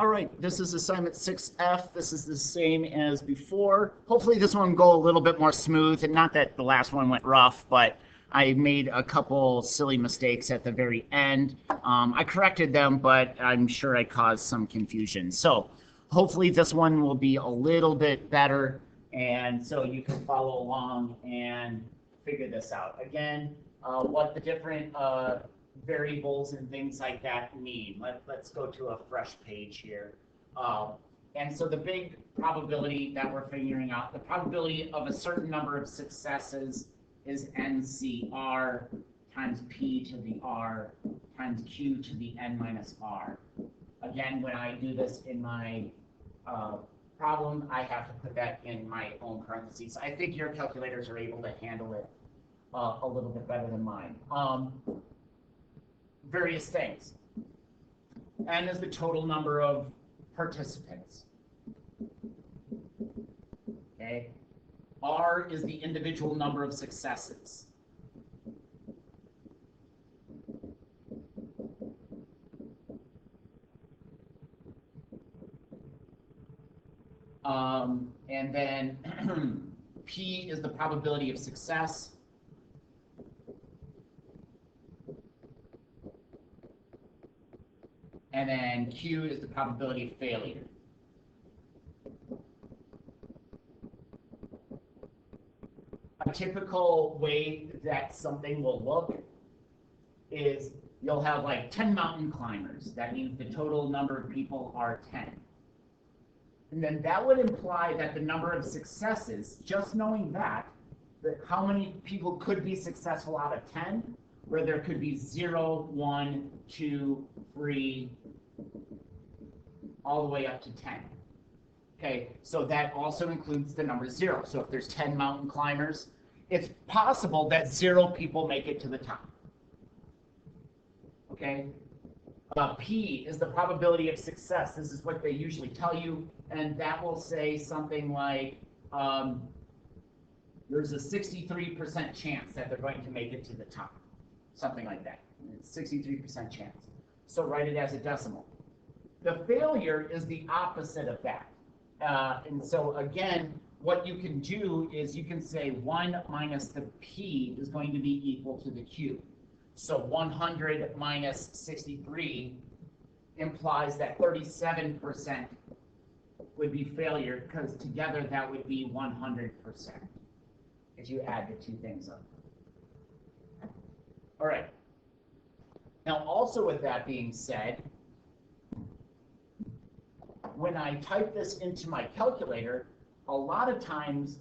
All right, this is assignment 6F. This is the same as before. Hopefully this one will go a little bit more smooth, and not that the last one went rough, but I made a couple silly mistakes at the very end. I corrected them, but I'm sure I caused some confusion. So hopefully this one will be a little bit better, and so you can follow along and figure this out. Again, what the different variables and things like that mean. Let's go to a fresh page here. And so the big probability that we're figuring out, the probability of a certain number of successes is NCR times P to the R times Q to the N minus R. Again, when I do this in my problem, I have to put that in my own parentheses. I think your calculators are able to handle it a little bit better than mine. Various things. N is the total number of participants. Okay. R is the individual number of successes. And then P is the probability of success. And then Q is the probability of failure. A typical way that something will look is you'll have like 10 mountain climbers. That means the total number of people are 10. And then that would imply that the number of successes, just knowing that how many people could be successful out of 10, where there could be 0, 1, 2, 3, all the way up to 10. Okay, so that also includes the number 0. So if there's 10 mountain climbers, it's possible that 0 people make it to the top. Okay, P is the probability of success. This is what they usually tell you, and that will say something like there's a 63% chance that they're going to make it to the top. Something like that. 63% chance. So write it as a decimal. The failure is the opposite of that. And so again, what you can do is you can say 1 minus the P is going to be equal to the Q. So 100 minus 63 implies that 37% would be failure, because together that would be 100% if you add the two things up. All right. Now, also with that being said, when I type this into my calculator, a lot of times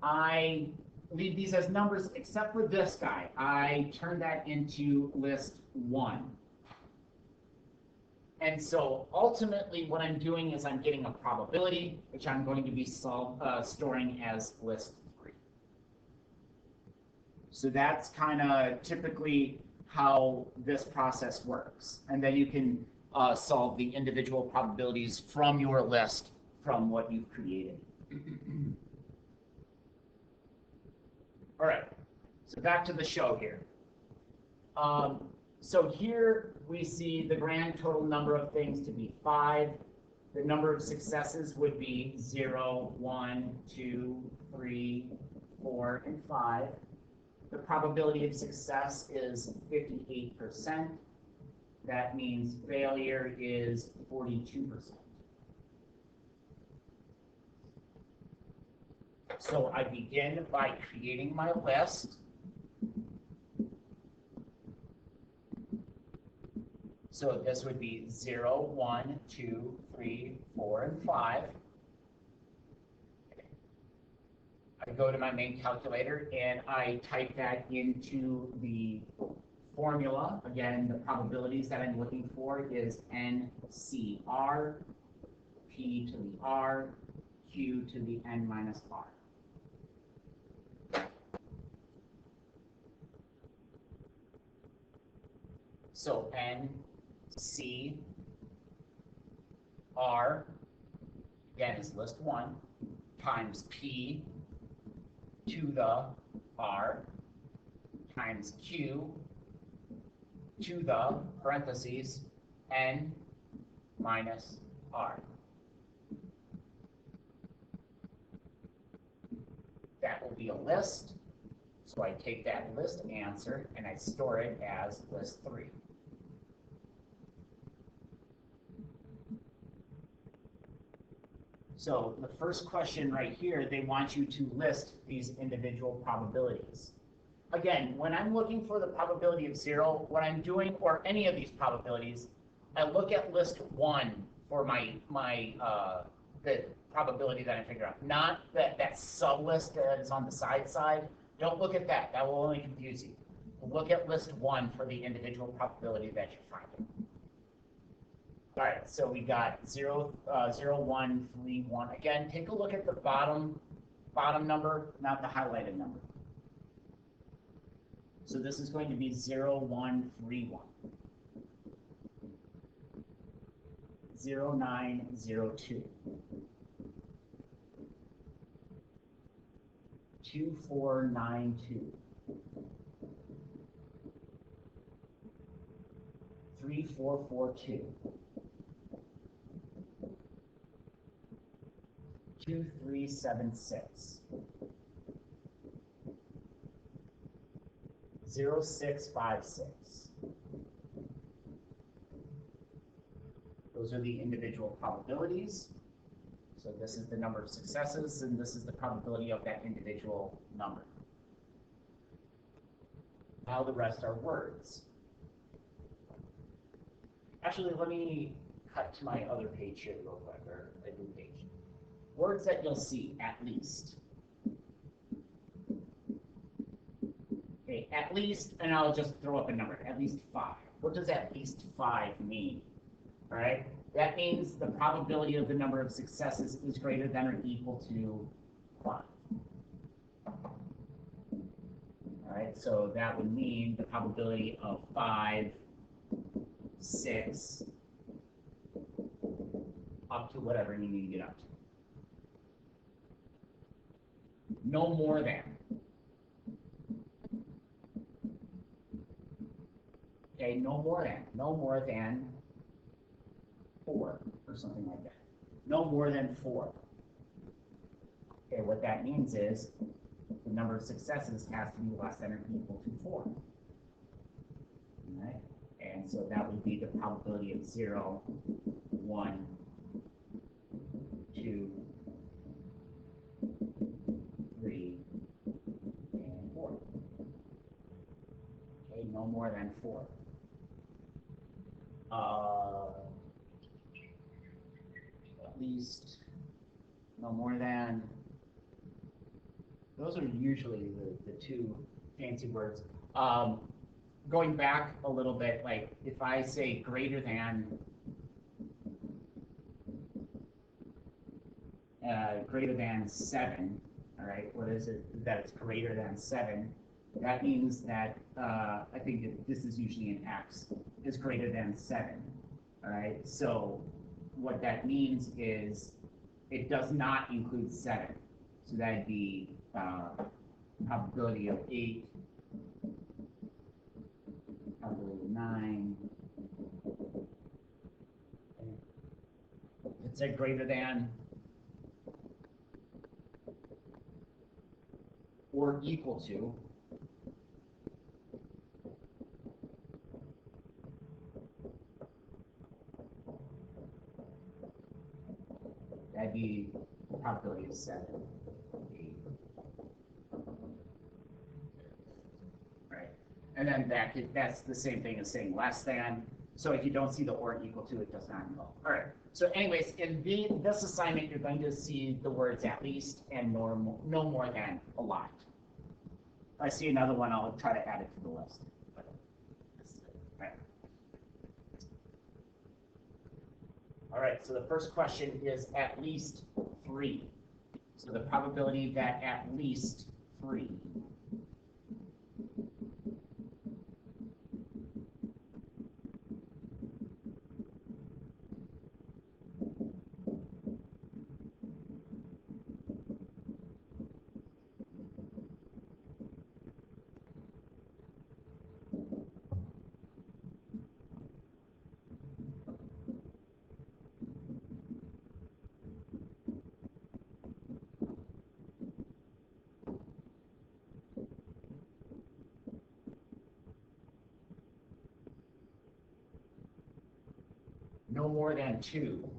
I leave these as numbers, except for this guy. I turn that into list 1. And so ultimately what I'm doing is I'm getting a probability, which I'm going to be storing as list 3. So that's kind of typically how this process works. And then you can solve the individual probabilities from your list from what you've created. All right, so back to the show here. So here we see the grand total number of things to be 5. The number of successes would be 0, 1, 2, 3, 4, and 5. The probability of success is 58%. That means failure is 42%. So I begin by creating my list. So this would be 0, 1, 2, 3, 4, and 5. I go to my main calculator and I type that into the formula. Again, the probabilities that I'm looking for is NCR, P to the R, Q to the N minus R. So NCR, again, is list 1, times P to the R times Q to the parentheses N minus are. That will be a list. So I take that list answer and I store it as list 3. So the first question right here, they want you to list these individual probabilities. Again, when I'm looking for the probability of 0, what I'm doing, or any of these probabilities, I look at list 1 for the probability that I figure out. Not that sub list that is on the side. Don't look at that. That will only confuse you. Look at list 1 for the individual probability that you're finding. All right, so we got 0, 1, 3, 1. Again, take a look at the bottom number, not the highlighted number. So this is going to be 0, 1, 3, 1. 0, 9, 0, 2. 2, 4, 9, 2. 3, 4, 4, 2. 2, 3, 7, 6. 0, 6, 5, 6. Those are the individual probabilities. So this is the number of successes, and this is the probability of that individual number. Now the rest are words. Actually, let me cut to my other page here real quick, or a new page. Words that you'll see, at least. Okay, at least, and I'll just throw up a number, at least 5. What does at least 5 mean? All right, that means the probability of the number of successes is greater than or equal to 5. All right, so that would mean the probability of 5, 6, up to whatever you need to get up to. No more than. Okay, no more than 4 or something like that. No more than 4. Okay, what that means is the number of successes has to be less than or equal to 4. All right, and so that would be the probability of 0, 1, 2, 3, and 4. Okay, no more than 4. At least, no more than. Those are usually the two fancy words. Going back a little bit, like if I say greater than 7, all right, what is it that it's greater than 7? That means that I think this is usually an X, is greater than 7, all right? So what that means is it does not include 7. So that'd be probability of 8, probability of 9. If it's a greater than or equal to, that'd be probability of 7, 8. Right. And then that's the same thing as saying less than. So if you don't see the or equal to, it does not involve. All right. So anyways, in this assignment, you're going to see the words at least and no more than a lot. If I see another one, I'll try to add it to the list. Right. All right, so the first question is at least 3. So the probability that at least 3. no more than 2.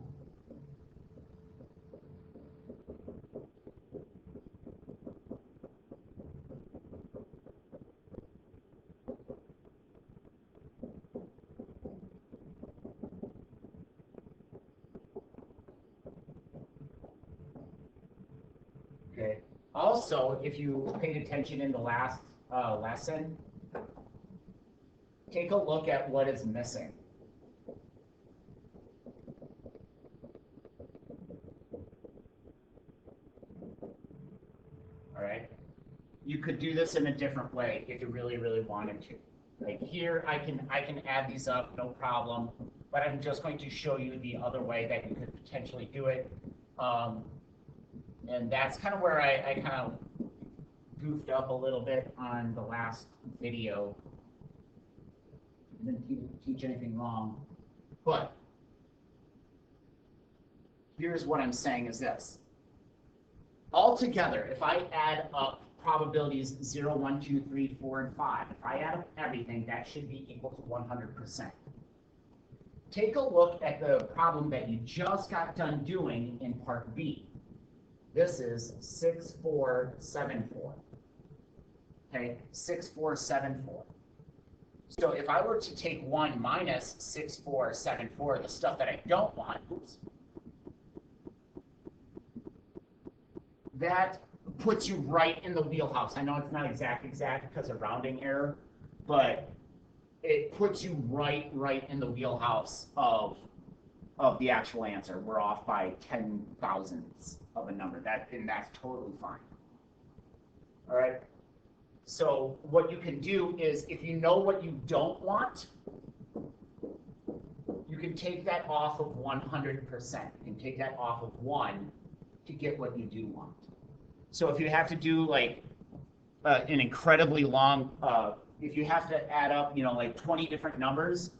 Okay. Also, if you paid attention in the last lesson, take a look at what is missing. All right. You could do this in a different way if you really, really wanted to. Like here, I can add these up, no problem. But I'm just going to show you the other way that you could potentially do it. And that's kind of where I kind of goofed up a little bit on the last video. Didn't teach anything wrong. But here's what I'm saying is this. Altogether, if I add up probabilities 0, 1, 2, 3, 4, and 5, if I add up everything, that should be equal to 100%. Take a look at the problem that you just got done doing in part B. This is 6, 4, 7, 4. Okay, 6, 4, 7, 4. So if I were to take 1 minus 6, 4, 7, 4, the stuff that I don't want, oops, that puts you right in the wheelhouse. I know it's not exact because of rounding error, but it puts you right in the wheelhouse of the actual answer. We're off by 10 thousandths of a number. And that's totally fine. All right. So what you can do is, if you know what you don't want, you can take that off of 100%. You can take that off of 1 to get what you do want. So if you have to do like an incredibly long, if you have to add up, like 20 different numbers,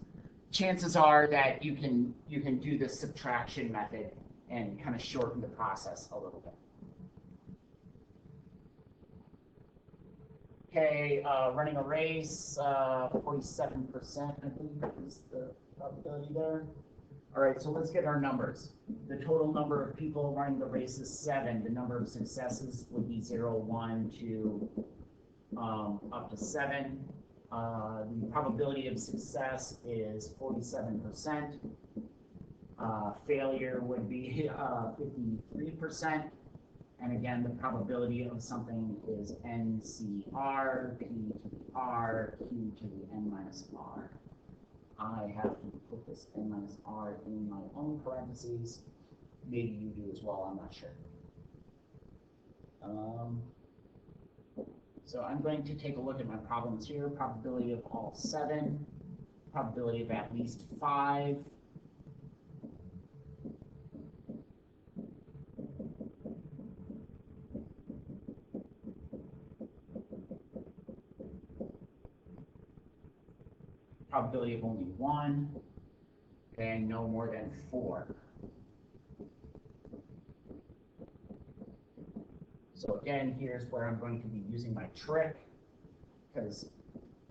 chances are that you can do the subtraction method and kind of shorten the process a little bit. Okay, running a race, 47%, I believe is the probability there. All right, so let's get our numbers. The total number of people running the race is 7. The number of successes would be 0, 1, 2, up to 7. The probability of success is 47%. Failure would be 53%. And again, the probability of something is NCR, P to the R, Q to the N minus R. I have to put this N minus R in my own parentheses. Maybe you do as well, I'm not sure. So I'm going to take a look at my problems here. Probability of all 7, probability of at least 5, probability of only 1, and no more than 4. So again, here's where I'm going to be using my trick, because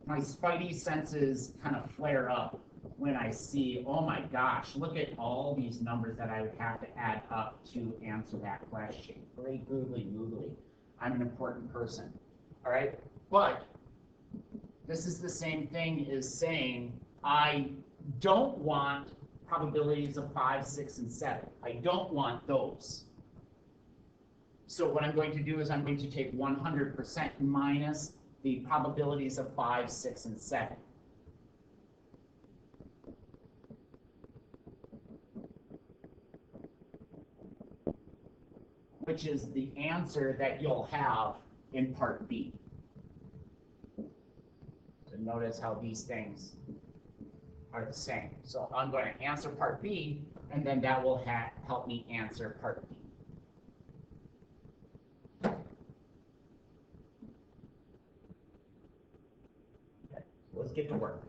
my spidey senses kind of flare up when I see, oh my gosh, look at all these numbers that I would have to add up to answer that question. Great googly googly. I'm an important person. All right, but this is the same thing as saying I don't want probabilities of 5, 6, and 7. I don't want those. So what I'm going to do is I'm going to take 100% minus the probabilities of 5, 6, and 7. Which is the answer that you'll have in part B. So notice how these things are the same. So I'm going to answer part B, and then that will help me answer part B. Okay, so let's get to work.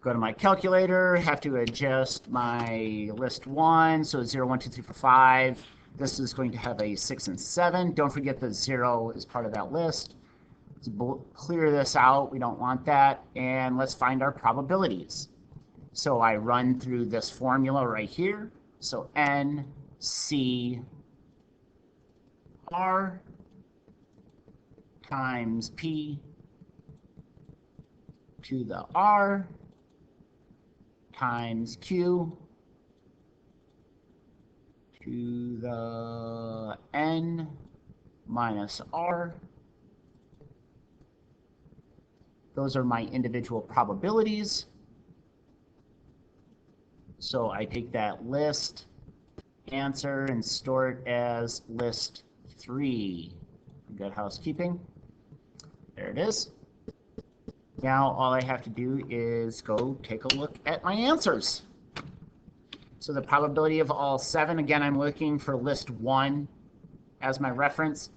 Go to my calculator, have to adjust my list 1, so 0, 1, 2, 3, 4, 5. This is going to have a 6 and 7. Don't forget that 0 is part of that list. Let's clear this out. We don't want that. And let's find our probabilities. So I run through this formula right here. So N, C, R times P to the R times Q to the N minus R. Those are my individual probabilities. So I take that list answer and store it as list 3. Good housekeeping. There it is. Now all I have to do is go take a look at my answers. So the probability of all 7, again, I'm looking for list 1 as my reference.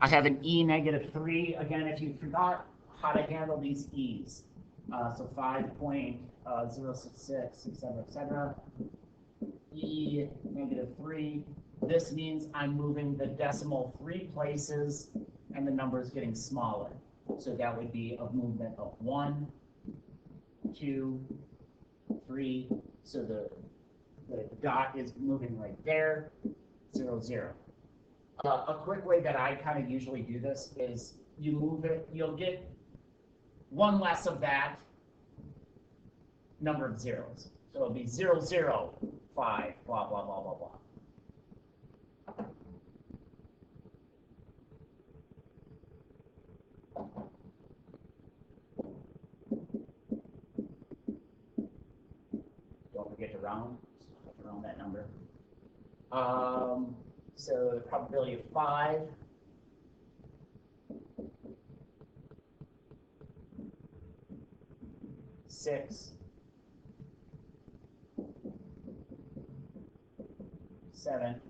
I have an E negative 3. Again, if you forgot how to handle these E's. So 5.066, etc. E negative 3. This means I'm moving the decimal 3 places and the number is getting smaller. So that would be a movement of 1, 2, 3. So the dot is moving right there, 0, 0. A quick way that I kind of usually do this is you move it, you'll get one less of that number of zeros. So it'll be 0, 0, 5, blah, blah, blah, blah, blah. Don't forget to round that number. So the probability of 5 6 7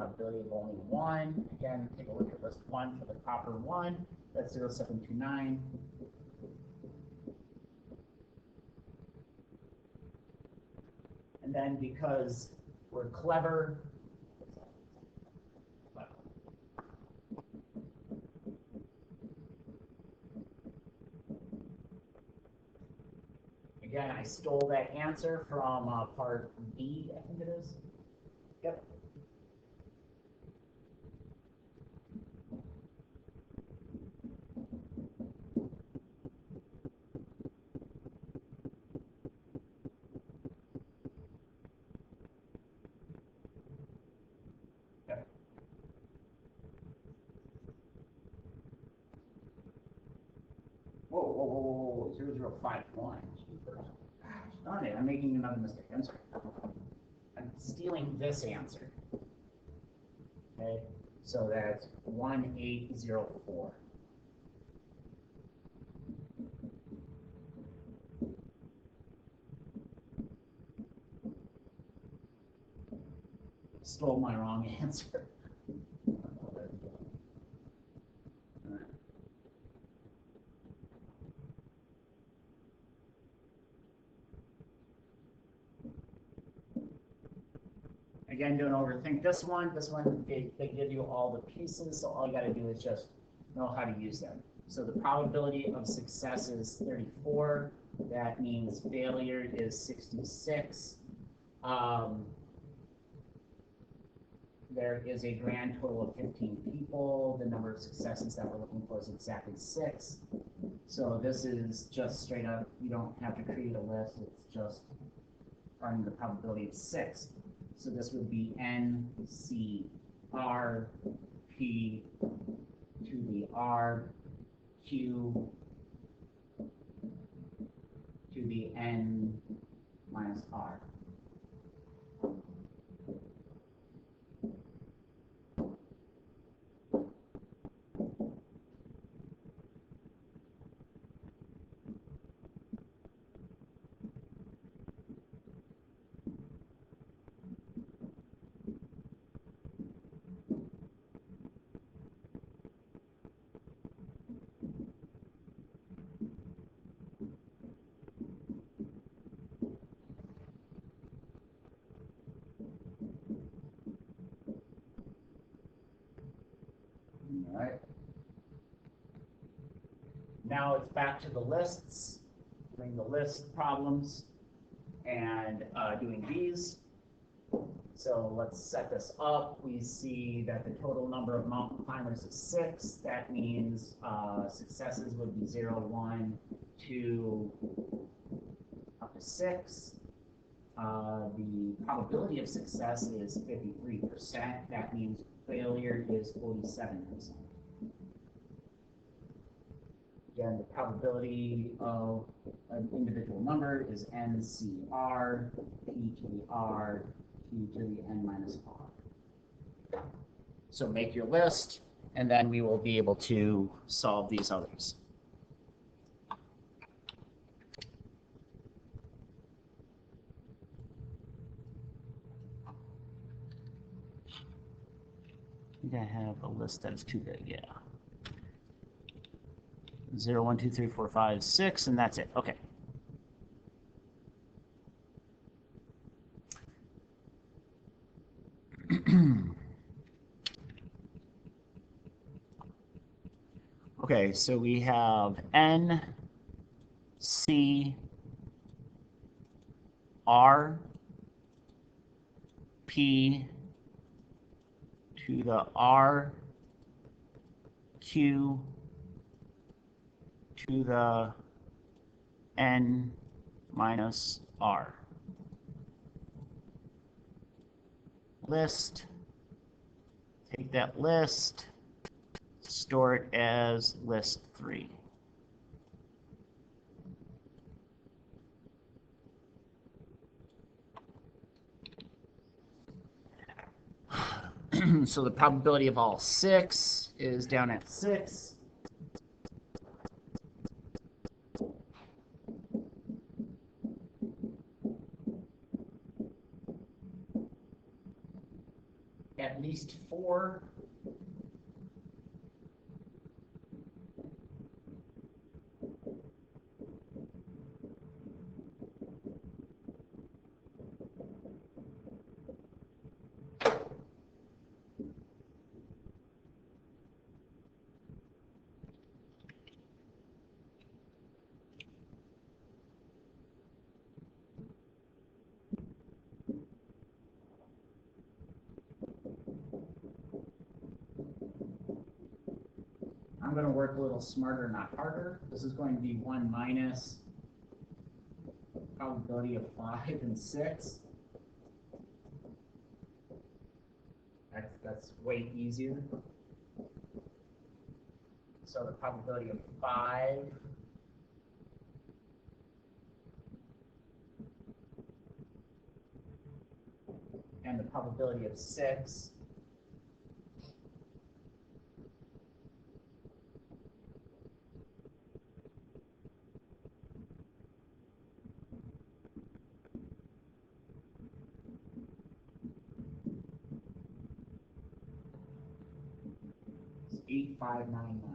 probability of only 1. Again, take a look at list 1 for the copper 1. That's 0.729. And then because we're clever, again, I stole that answer from part B, I think it is. Yep. Whoa, 0051. Darn it, I'm making another mistake. I'm sorry. I'm stealing this answer. Okay, so that's 1804. Stole my wrong answer. Again, don't overthink this one. This one, they give you all the pieces, so all you got to do is just know how to use them. So the probability of success is 34. That means failure is 66. There is a grand total of 15 people. The number of successes that we're looking for is exactly 6. So this is just straight up, you don't have to create a list. It's just finding the probability of 6. So this would be N, C, R, P to the R, Q to the N minus R. All right. Now it's back to the lists, doing the list problems and doing these. So let's set this up. We see that the total number of mountain climbers is 6. That means successes would be 0, 1, 2, up to 6. The probability of success is 53%. That means failure is 47%. Again, the probability of an individual number is NCR, P to the R, P to the N minus R. So make your list, and then we will be able to solve these others. I think I have a list that is too big, yeah. 0, 1, 2, 3, 4, 5, 6, and that's it. Okay. Okay, so we have N, C, R, P to the R, Q to the N minus R. List, take that list, store it as list 3. So the probability of all 6 is down at 6. At least 4. I'm going to work a little smarter, not harder. This is going to be 1 minus probability of 5 and 6. That's way easier. So the probability of 5 and the probability of 6 . It's 8599.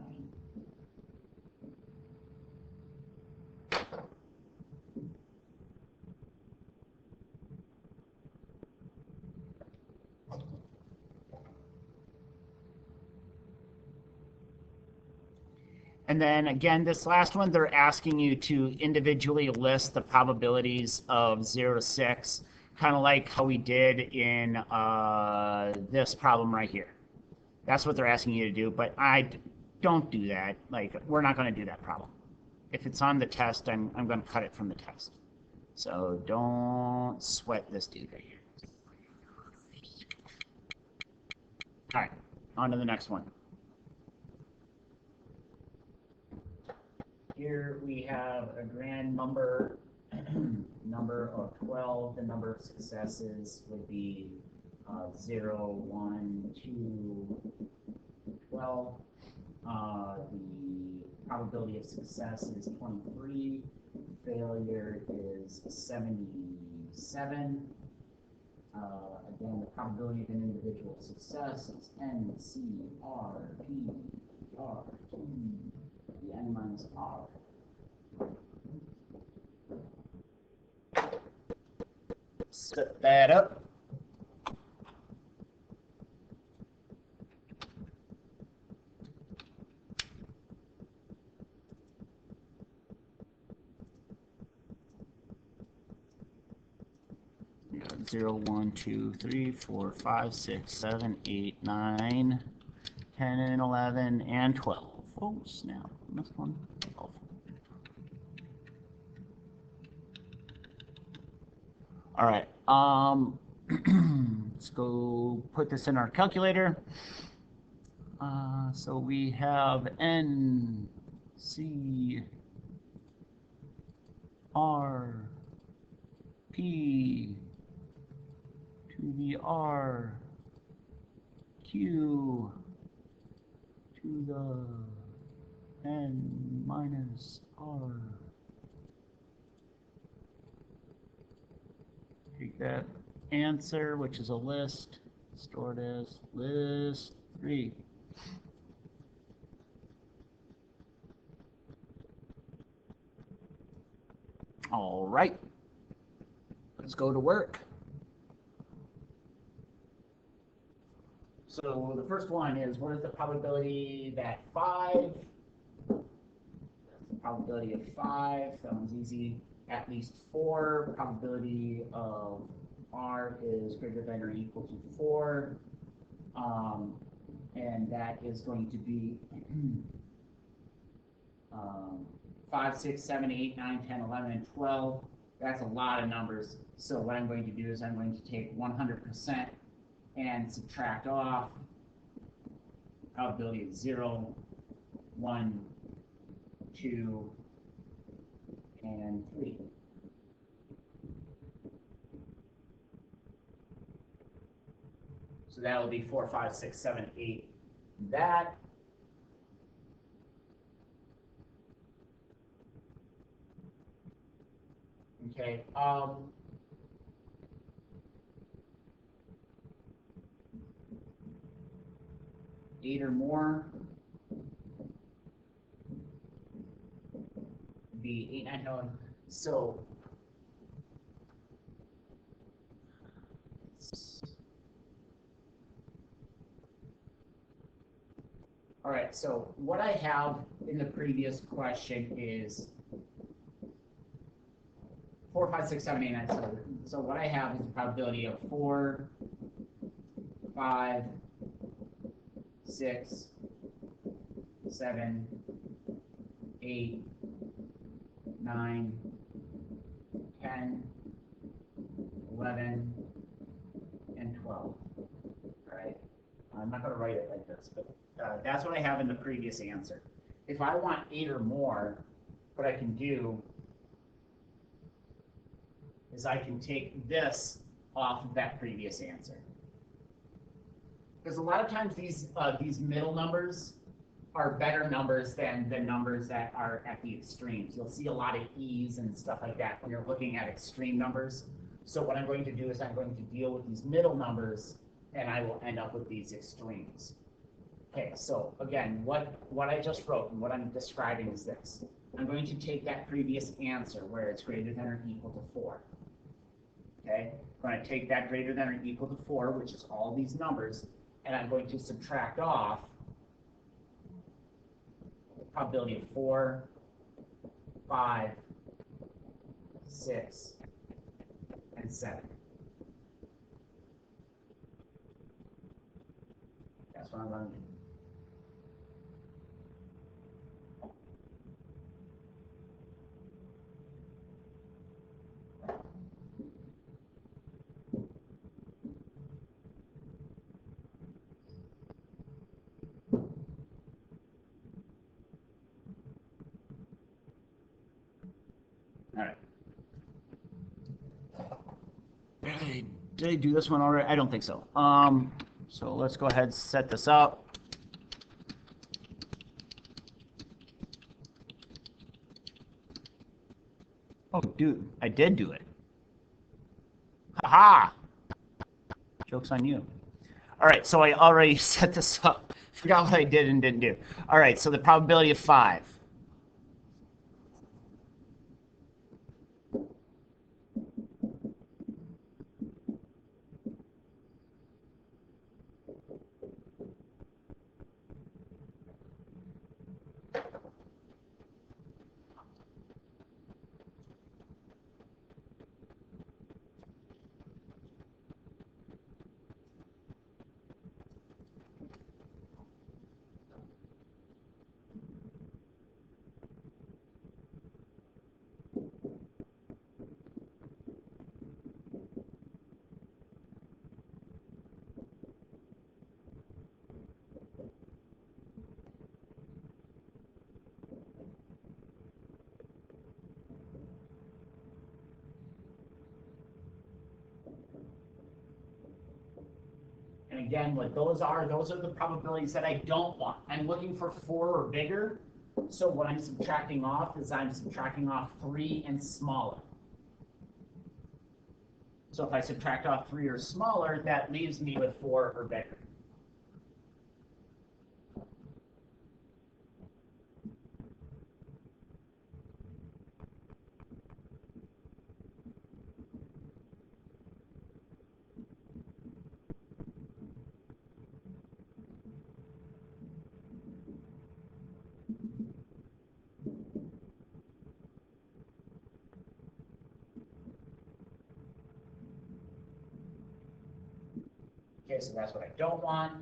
And then again, this last one, they're asking you to individually list the probabilities of 0 to 6, kind of like how we did in this problem right here. That's what they're asking you to do, but I don't do that. Like, we're not going to do that problem. If it's on the test, I'm going to cut it from the test. So don't sweat this dude right here. All right, on to the next one. Here we have a grand number, number of 12. The number of successes would be 0, 1, 2, 12. The probability of success is 23. Failure is 77. Again, the probability of an individual success is N, C, R, P, R, Q, the N minus R. Set that up. 0, 1, 2, 3, 4, 5, 6, 7, 8, 9, 10, and 11, and 12. Oh, snap. Missed one. 12. All right. Let's go put this in our calculator. So we have N, C, R, P, to the R, Q, to the N minus R. Take that answer, which is a list, store it as list 3. All right, let's go to work. So the first one is, what is the probability that 5, that's the probability of 5, that one's easy, at least 4, probability of R is greater than or equal to 4, and that is going to be 5, 6, 7, 8, 9, 10, 11, and 12. That's a lot of numbers. So what I'm going to do is I'm going to take 100% and subtract off probability of 0, 1, 2, and 3. So that will be 4, 5, 6, 7, 8. That. Okay. 8 or more. Be 8, 9, 10, 11. So all right, so what I have in the previous question is 4, 5, 6, 7, 8, 9. So what I have is a probability of 4, 5, 6, 7, 8, 9, 10, 11, and 12. All right. I'm not going to write it like this, but that's what I have in the previous answer. If I want 8 or more, what I can do is I can take this off of that previous answer. Because a lot of times these middle numbers are better numbers than the numbers that are at the extremes. You'll see a lot of E's and stuff like that when you're looking at extreme numbers. So what I'm going to do is I'm going to deal with these middle numbers, and I will end up with these extremes. Okay, so again, what I just wrote and what I'm describing is this. I'm going to take that previous answer where it's greater than or equal to 4. Okay, I'm going to take that greater than or equal to 4, which is all these numbers, and I'm going to subtract off the probability of 4, 5, 6, and 7. That's what I'm going to do. All right. Did I do this one already? I don't think so. So let's go ahead and set this up. Oh, dude, I did do it. Haha! Joke's on you. All right, so I already set this up. Forgot what I did and didn't do. All right, so the probability of 5. again, what those are the probabilities that I don't want. I'm looking for 4 or bigger. So what I'm subtracting off is I'm subtracting off 3 and smaller. So if I subtract off 3 or smaller, that leaves me with 4 or bigger. Okay, so that's what I don't want.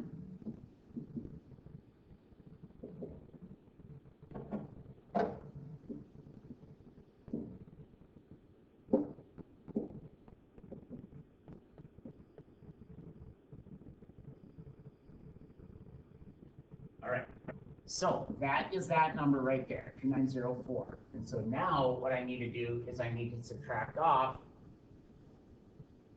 All right, so that is that number right there, 2904. And so now what I need to do is I need to subtract off.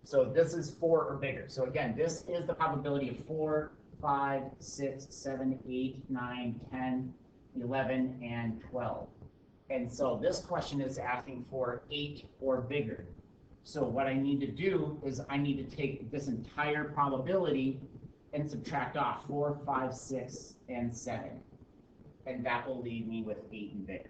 So this is 4 or bigger. So again, this is the probability of 4, 5, 6, 7, 8, 9, 10, 11, and 12. And so this question is asking for 8 or bigger. So what I need to do is I need to take this entire probability and subtract off 4, 5, 6, and 7. And that will leave me with 8 and bigger.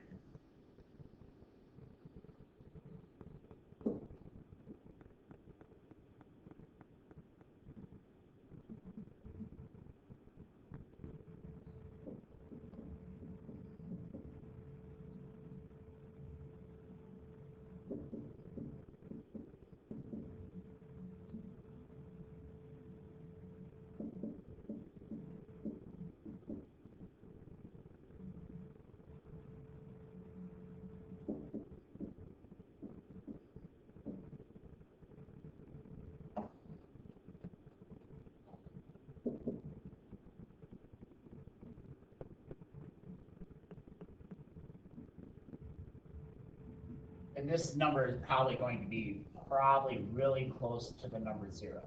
And this number is probably going to be really close to the number 0.